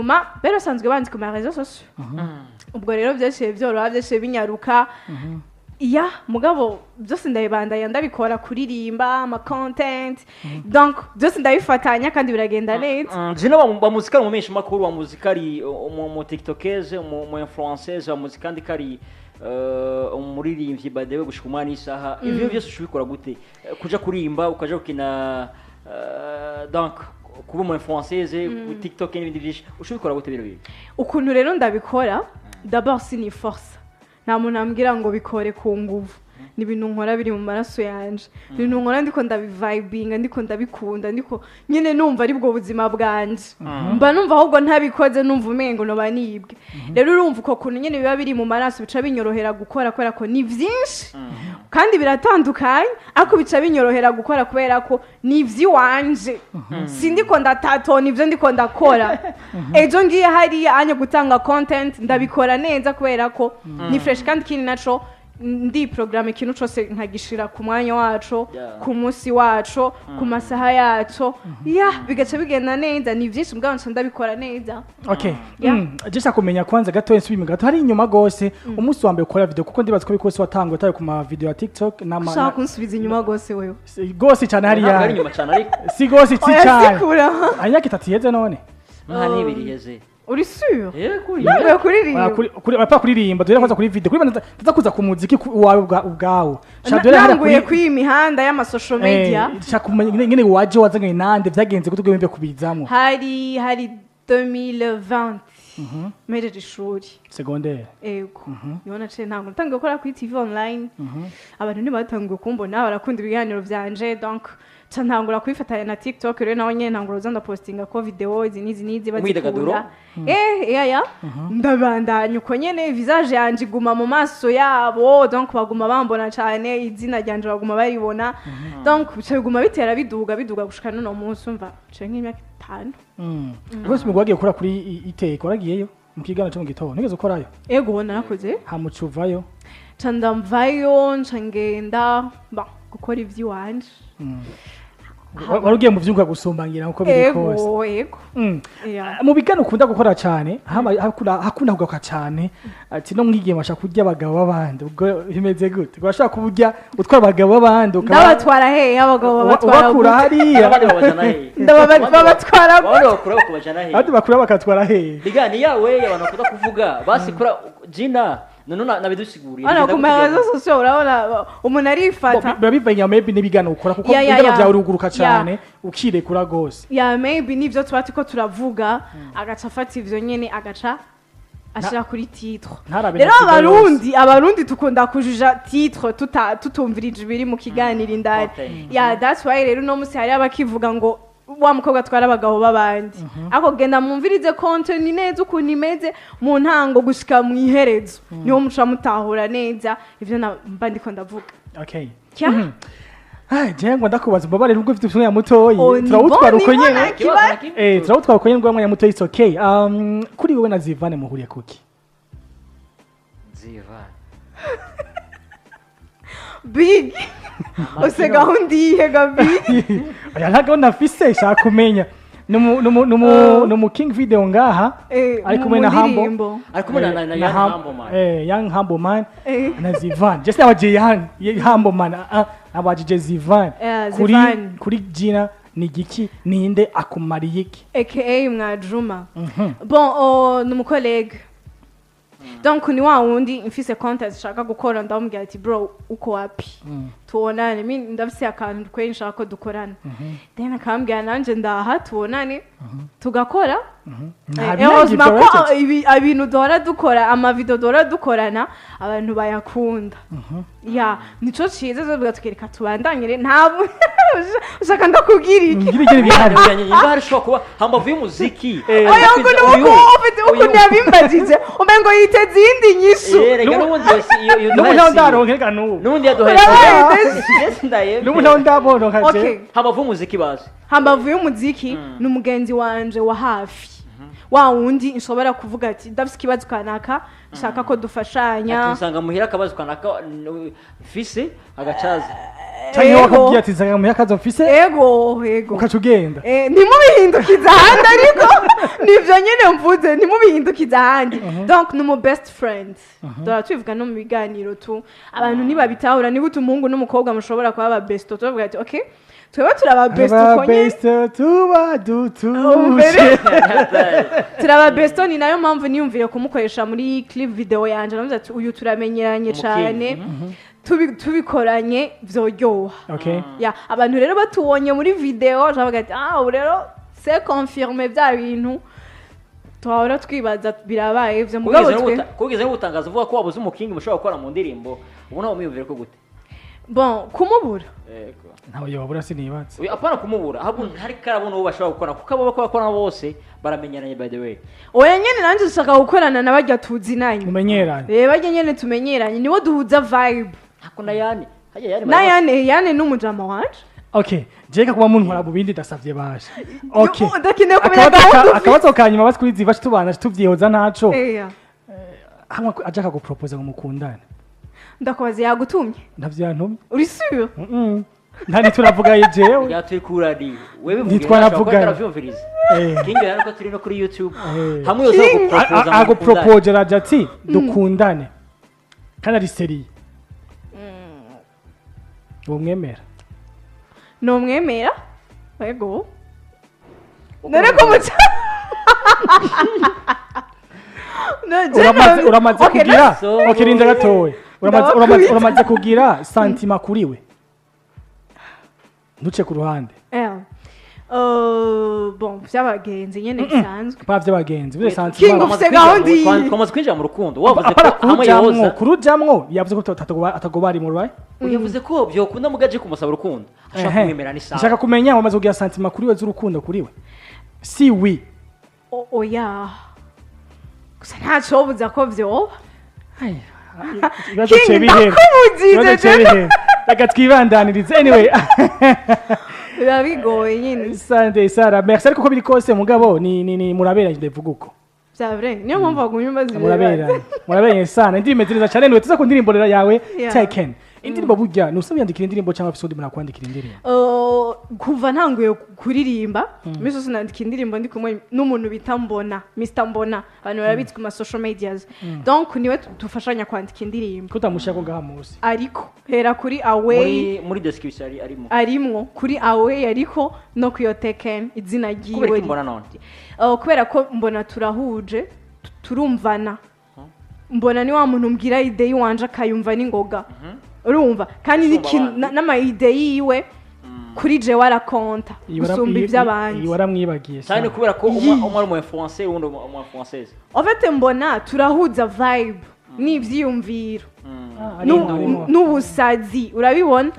hanyuma bero sanzwe banzi ku ma réseaux sociaux ubwo rero byashiye byoroha byashiye binyaruka iya mugabo byose ndabibandanya ndabikora kuririmba ama content donc byose ndabifatanya kandi biragenda neza jina wa muzika mu menshi makuru wa muzikari mu tiktokeze mu influenceuse wa muzikandi kari umuririmbyi badewe gushika umwana isaha ivyo byose ushobikora gute kuja kurimba ukaja gukina donc kuba mu influenceuse ku TikTok n'ibindi byinshi ushobikora gute biro bibi ukuntu rero ndabikora d'abord sini force nta muntu ambwira ngo bikore ku nguvu ni ibintu nkora biri mu maraso yanje ibintu nkora ndiko ndabivibinga ndiko ndabikunda ndiko nyene numva ari bwo buzima bwanje mba numva ahubwo ntabikoze numva umengo no banibwe rero urumva uko kuntu nyene biba biri mu maraso bica binyorohera gukora kubera ko ni vyinshi kandi biratandukanye ako bica binyorohera gukora kubera ko ni ivy'iwanje sindiko ndatatona ivyo ndiko ndakora ejo ngiye hariya anye gutanga content ndabikora neza kubera ko ni fresh kandi kini naco ndi programme ikintu cyose nkagishira ku mwanya wacu ku munsi wacu ku masaha yacu bigaca bigenda neza ni byinshi mbwa nso ndabikora neza okay just kumenya kwanza gato nsubime gato hari inyuma gose umunsi wa mbere ukora video kuko ndibaza ko bikose watangwa tayo ku ma video ya TikTok na shaka kunsubiza inyuma gose wewe gose cyane hari ya inyuma cyane ariko si gose si cyane anyaka tatiyeze none nta nibiri yeze uri sûr kuri kuririmba dore kwanza kuri video kuri ndaza kuza ku muziki wawe ubwawo shadore hari kuri imihanda y'ama social media ngene waje wazanye nande vyagenze gutugwe kubizamo hari 2020 mejeje ishuri secondaire ego yona ce ntango natangiye gukora kuri TV online abantu ntibatangiye kumbona barakunda ibiganiro vyanje donc ntangura kwifatanya na TikTok rero nawe nyene ntangura uzanda postinga ko video nizi bazikunda ndabandanya uko nyene visage yanje iguma mu maso yabo donc baguma bambona cyane izina ryanje baguma baribona donc biguma bitera biduga gushika no munsi umva ce nk'imyaka 5 rwose mugwagiye kura kuri iteko waragiyeyo mu kigano cyo mu gitondo nigeze ukorayo ego narakoze hamucuvayo candamvayo ncangenda gukora ivy'iwanje warugiye mu vyunga gusombangira uko biri kose ego mu bigano ukunda gukora cyane hakunda kugaruka cyane ati no mwigiye masha kurya abagabo babandi ubwo bimeze gute urashaka kuburya utwara abagabo babandi ndabatwara he abagabo batwara bakura hariya ndabatwara ati bakura bakatwara he bigani yawe abantu bakunda kuvuga basikura gyna none nabidusiguriye ana kumaza sosyo urabona umuntu arifata babivanya maybe nibigana ukora kuko bigana byawe uruguruka cyane ukirekura gose maybe nivyo twati ko turavuga agaca afata ivyo nyene agaca ashira kuri titre rero abarundi tukunda kujuja titre tutumvirije biri mu kiganiro indani that's why rero no musi hari abakivuga ngo wa mukobwa twara abagabo babandi ako genda mumvirize content neza ukuntu imeze mu ntango gushika mu iherezo niho muca mutahura neza ivyo mba ndiko ndavuga okay jengo ndakubaza mbabare nubwo ufite umwanya mutoyi turawutwara uko nyene turawutwara uko nyene ngo umwanya mutoyi it's okay kuri wewe na Zivane muhuriye kuki Zivane big ose gahunda ihega big aya ntago nafise shaka kumenya no king video ngaha ariko mwe na Hambo ariko na Hambo man young Hambo man na Zivane just abaje Hambo man abaje Zivane kuri gyna ni giki ninde akumariye iki aka Mwadjuma bon no mukolege donc ni wa wundi mfise contest shaka gukora ndamubwira ati bro uko wapi tuonane mimi ndafise akantu kwenye shaka dukorana then akambwira nanje ndaha tuonane tugakora ibintu dora dukora ama video dora dukorana abantu bayakunda nico cize zo tukereka tubandanyire ntabwo ushaka ndakubwira iki ngire bihari ingari shoko hamba vy'umuziki uko nyabimbajije umengo yiteze indi nyishu n'umuntu ndaronke kanu n'undi yaduhaye n'umuntu ndabona kaje hamba vy'umuziki bazi hamba vy'umuziki n'umugenzi wanje wa hafi wa wundi nshobora kuvuga ati ndafise kibazo kanaka shaka ko dufashanya nsanga muhira akabazo kanaka fise agacaza cyane wakubwiye ati nsanga muhira akazo mfise ego ukacugenda ntimubihindukiza handi ariko nivyo nyene mvuze ntimubihindukiza ahandi donc ni mu best friend dora tubivuga no mu biganiro tu abantu ntibabitahura ni gute umuhungu n'umukobwa mushobora kuba aba best tuvuga ati okay tweba turaba best uko nyene tuba dutuje turaba best ni nayo mpamvu niyumvire kumukoresha muri clip video yanje navuze ati uyu turamenyeranye cyane tubikoranye vyoryoha ya abantu rero batubonye muri video javuga ati ubu rero c'est confirmé bya bintu twahora twibaza birabaye ivyo mugabo kugeze gutangaza uvuga ko wabuze umukingi mushobora gukora mu ndirimbo ubu nawe umwiyumvire ko gute bon kumubura yego ntawe yobura sinibatse apana kumubura ahubwo hari karabona uwo bashobora gukora kuko abo bakora bose baramenyeranye by the way oya nyene nanje dushaka gukorana nabajya tuzinanye mumenyeranye bajya nyene tumenyeranye niwo duhuza vibe hakunda yani yani n'umujama wanje okay jeka kuba muntu nkora bubindi dasavye basha okay ndakeneye kumenya gahunda akabazo kanyuma basi kuri ziva tubana tuvyihoza ntaco hamwe ajaka gupropose ngo mukundane ndakubaza yagutumye ndavyantumye uri sûr ntani turavuga jewe yatwikurani wewe ntitwanavuga karavyumviriza kingi rero ko turi no kuri YouTube hamwe yose gupropose agupropose rajati dukundane kandi ari seri umwemera no mwemera yego nareko mucha uramaze kugira okay rinda gatowe uramaze kugira santima kuriwe ntuce ku ruhande bon by'abagenzi nyene bisanzwe pa by'abagenzi bire santima twamaze kwinjira mu rukundo wavuze ko hamwe yoza kurujamwo yavuze ko atagobari mu rubaye uyavuze ko byokunda mugaje kumusaba urukundo ashaka kumwemera ni sawa ashaka kumenya wamaze kugira santima kuriwe z'urukundo kuriwe si oui oya gusa ntaco buza ko vyoba ibibazo cebihe reka twibandanirize anyway biba bigoye nyine Sunday Sara merci ariko ko biri kose mugabo ni muraberanye ndavuga uko bya vrai niyo mpamvu bagumye bazi muraberanye sana indirimbo nziza cyane niwe tuza ku ndirimbo yawe Taken indirimbo burya nusaba yandikira indirimbo cyangwa episode murakwandikira indirimbo kuva ntanguye kuririmba miso sinandika indirimbo ndi kumwe n'umuntu bita Mbona Mr Mbona abantu barabitswe mu social medias donc niwe tufashanya kwandika indirimbo kutamushya ko ngaha musi ariko hera kuri away muri description arimo kuri away ariko no kuyo Taken izina giwe Mbona none kubera ko Mbona turahuje turumvana Mbona ni wa muntu mbwira idea wanje akayumva n'ingoga urumva kandi n'amayide yiwe kuri je warakonta gusumba iby'abandi waramwibagiye cyane kubera ko umwe ari mu influencer undi mu influenceuse en fait Mbona turahuza vibe n'ivyiyumviro n'ubusazi urabibona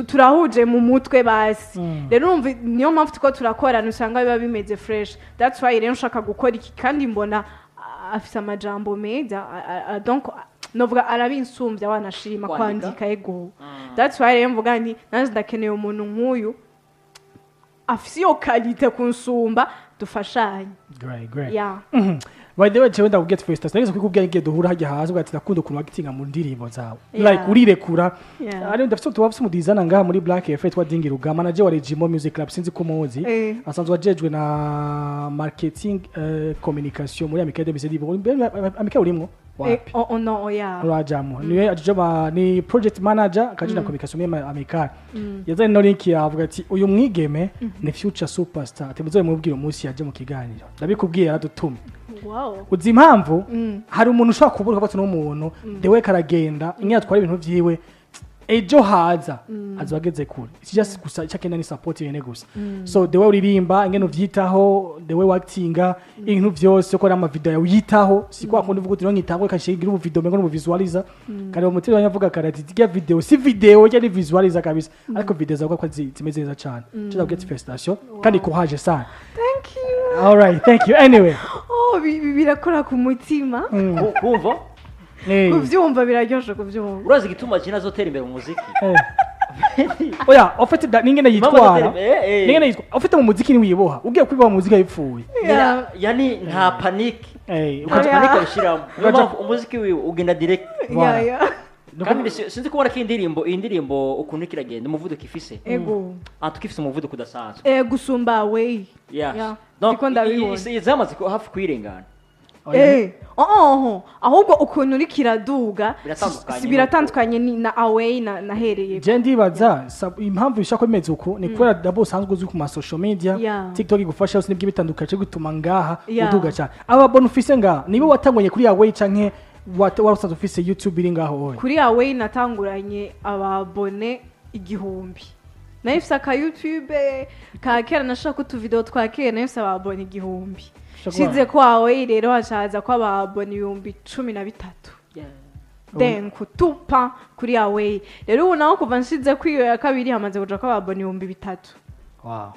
turahuje mu mutwe basi rero urumva niyo mpamvu tuko turakorana usanga biba bimeze fresh that's why rero nshaka gukora iki kandi Mbona afise amajambo meza donc novuga arabinsumbya wanashima kwandika ego that's why rero mvuga nti nanze ndakeneye umuntu nk'uyu afise yo quality kunsumba dufashanye great yeah by the way chewe ndakuget first nageze kwikubwira ngiye duhura hajya hazo ugati nakunda ukuntu wagitinga mu ndirimbo zawe like urirekura ari ndafite tubafise umudizana ngaha muri Black Effect wa Dingi Ruga manager wa Regimo Music Club sinzi ko muzi asanzwe wajejwe na marketing communication muri Amicale de Misedibo Amicale urimo wapi no yeah urajamo niwe ajoba ni project manager akajina communication muri Amicale yazanye no link yavuga ati uyu mwigeme ni future superstar temuzoye mubwira umunsi yaje mu kiganiro ndabikubwira aradutumye wow uzi impamvu hari umuntu ushaka kubura ko n'umuntu dewe karagenda inyatwa twari ibintu vyiwe ejo haza azageze kure it's just gusa cyakenda ni support yene gusa so dewe uririmba ingene uvyitaho dewe actinga ibintu vyose ko ama video yawe yitaho siko akunda uvuga uti no nyitango kashigira ubu video mengo no visualiza kandi umutima wanyavuga karati tiga video si video yari visualiza kabisa ariko video zawe ko zimeze neza cyane cyo get prestation kandi ko haje sana thank you all right thank you anyway birakora ku mutima kumva kuvyumva biraryoshe kuvyumva urazi gituma jina zotera imbere mu muziki oya ofite ningene yitwara ningene yitwa ofite mu muziki ni wiboha ugiye kwiba mu muziki yipfuye yani nta panic ukaja panic ishiramo umuziki wiwe ugenda direct kandi sinzi kubona ko iyi ndirimbo ukuntu kiragenda umuvuduko ifise ego tukifise umuvuduko udasanzwe gusumba away yeah donc izamaze hafi kwirengana ahubwo ukuntu uri kiraduga biratandukanye na away nahereye je ndibaza impamvu bishaka imeze uko ni kubera dabo usanzwe uzwi ku ma social media TikTok igufasha yose nibyo bitandukanye gutuma ngaha uduga cyane aba bonufise ngaha nibo watanganye kuri away canke warusanzwe ufise YouTube iri ngaho wowe kuri away natanguranye ababone 1000 nayifise aka YouTube ka kera nashaka utuvideo twa kera nayifise ababone 1000 shize kwawe rero hacaza ko ababone 13 then kutupa kuri away rero ubu naho kuva nshize kwiyo ya kabiri hamaze kuja ko ababone 3000 wow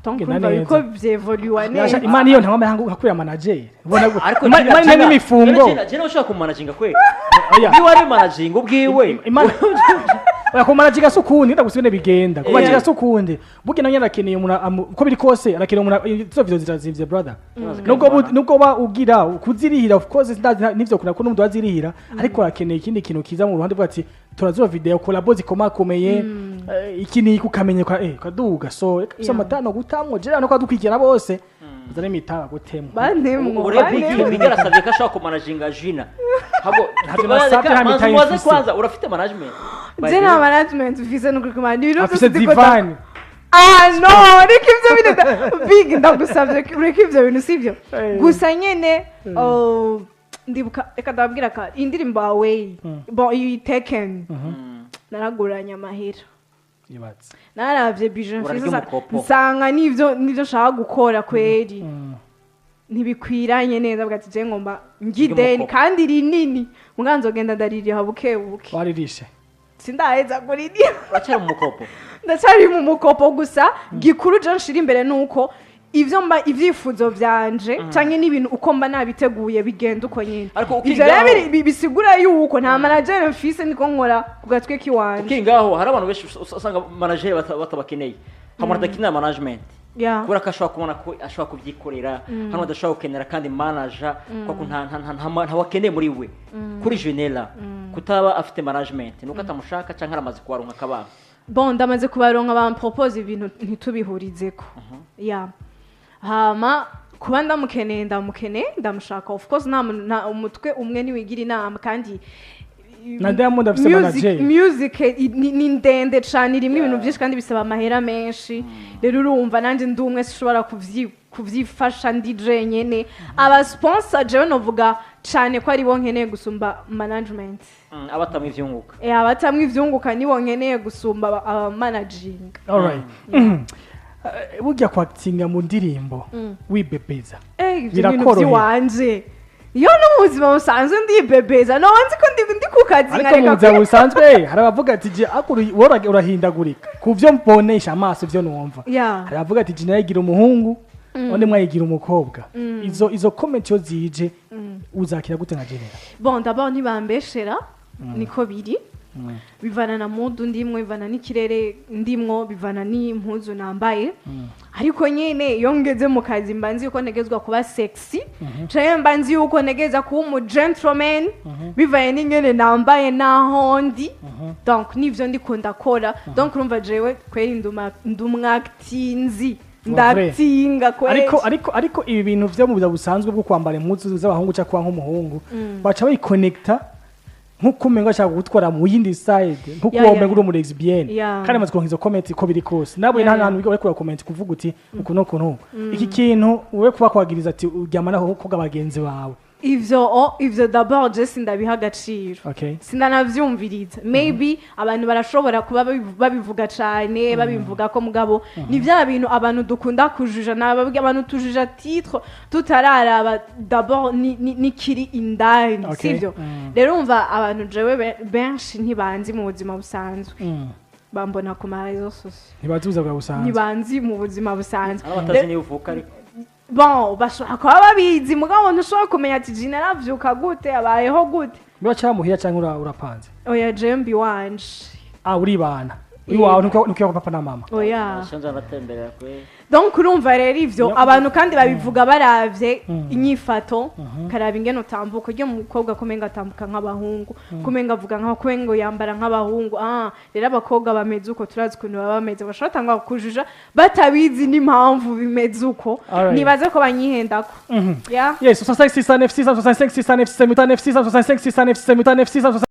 Tonkumva biko byevoluwa neza. Imana iyo ntamwe hakurira manager. Ubona imana n'imifungo. Je no shaka kumanaginga kwe. Ni wari managinga ubwiwe. Imana kumanaginga sukundi ndagusubine bigenda. Kumanaginga sukundi. Buge nanye arakeneye uko biri kose arakeneye umuntu izo video zirazimvye brother. Nubwo ba ugira kuzirihira of course nivyo kuna ko n'umuntu wazirihira ariko arakeneye ikindi kintu kiza mu ruhande bwati turazuba video collabo zikomakomeye ikini kukamenye kwa kaduga so matano gutamwo je no kwadukwikira bose zare mitanga gutemwa bantemwo bigera savye ka shaka kumanaginga gyna hago nasabye ha mitanga waze kwanza urafite management je na management ufise no kukumana afise divine no reka ivyo bintu big ndagusavye reka ivyo bintu sivyo gusa nyene ndibuka reka ndabwira ka indirimbo away bon you taken naraguranya amahera yibatse naravye bijo mfise nsanga nivyo nshaka gukora kweri ntibikwiranye neza bwati je ngomba ngideni kandi rinini muganzo genda dariri habuke buke waririshe sindaheza kuridia bacari mu mukopo ndacari mu mukopo gusa gikuru je nshira imbere nuko ivyo mba ivyifuzo vyanje canke n'ibintu uko mba nabiteguye bigenda uko nyine ivyo rero bisigura yuko nta manager mfise niko nkora ku gatwe kiwanje kingaho hari abantu benshi usanga manager batabakeneye hamara dakina management kubera ko ashobora kubona ko ashobora kubyikorera hano adashobora gukenera kandi manager kuko nta wakeneye muri we kuri gynella kutaba afite management nuko atamushaka canke aramaze kubaronka kabana bon ndamaze kubaronka bampropose ibintu ntitubihurizeko hama kuba ndamukeneye ndamushaka of course nta umutwe umwe niwigira inama kandi na Diamond afise manager music ni ndende cyane irimo ibintu byinshi kandi bisaba amahera menshi rero urumva nanje ndumwe sishobora kuvyifasha ndije nyene aba sponsor je novuga cyane ko ari bo nkeneye gusumba management abatamwe ivyunguka abatamwe ivyunguka nibo nkeneye gusumba managing all right burya kwatinga mu ndirimbo wibebeza birakoroheye wanje iyo no muzima busanzwe ndibebeza no wanzi ko ndi kukazi nkareka ariko muzima busanzwe hari abavuga ati je akuru urahindagurika kuvyo mbonesha amaso vyo numva hari abavuga ati gyna yigira umuhungu onde mwayigira umukobwa izo comment yo zije uzakira gute nka gyna bon d'abord ntibambeshera niko biri bivana na mood ndimwe bivana n'ikirere ndimwo bivana n'impuzu nambaye ariko nyene yongeze mu kazi mbanzi yuko negezwa kuba sexy chaye mbanzi yuko negeza kuba umu gentleman bivaye n'ingene nambaye naho ndi donc nivyo ndikunda kora donc urumva jewe kweri ndumwaktinzi ndatinga kweri ariko ibi bintu vyo mu buzima busanzwe bwo kwambara impuzu z'abahungu cyangwa nk'umuhungu baca bayiconnecta nkuko umengo ashaka gutwara mu yindi side nkuko umengo uri mu lesibienne kandi amaze kuronka comment ko biri kose nabwe nta hantu bigore kuri comment kuvuga uti ukuno kuno iki kintu uwe kuba kwagiriza ati uryamana ho ko gabagenzi bawe ivyo d'abord je sindabiha agaciro sindanavyumviriza maybe abantu barashobora kuba babivuga cyane babimvuga ko mugabo ni vya bintu abantu dukunda kujuja nababwiye abantu tujuja titre tutararaba d'abord ni kiri indani sivyo rero umva abantu jewe benshi ntibanzi mu buzima busanzwe bambona ku marezo sose ntibazuza bwa busanzwe ntibanzi mu buzima busanzwe abatazi ni uvuka ariko bon bashaka kuba babizi mugabo ntushobora kumenya ati gyna aravyuka gute abayeho gute biba cyamuhiya cyangwa urapanze oya jembi wanje uri bana uri wawe nuko papa na mama oya shanza natembera kwe donc urumva rero ivyo abantu kandi babivuga baravye inyifato karaba ingene utambuka uryo mukobwa kumenga atambuka nk'abahungu kumenga avuga nka kumengo yambara nk'abahungu rero abakobwa bameze uko turazi ukuntu baba bameze bashobora tanga kujuja batabizi n'impamvu bimeze uko nibaze ko banyihendako yes 65 6 9 6 65 6 9 6 65 6 65 6 9 6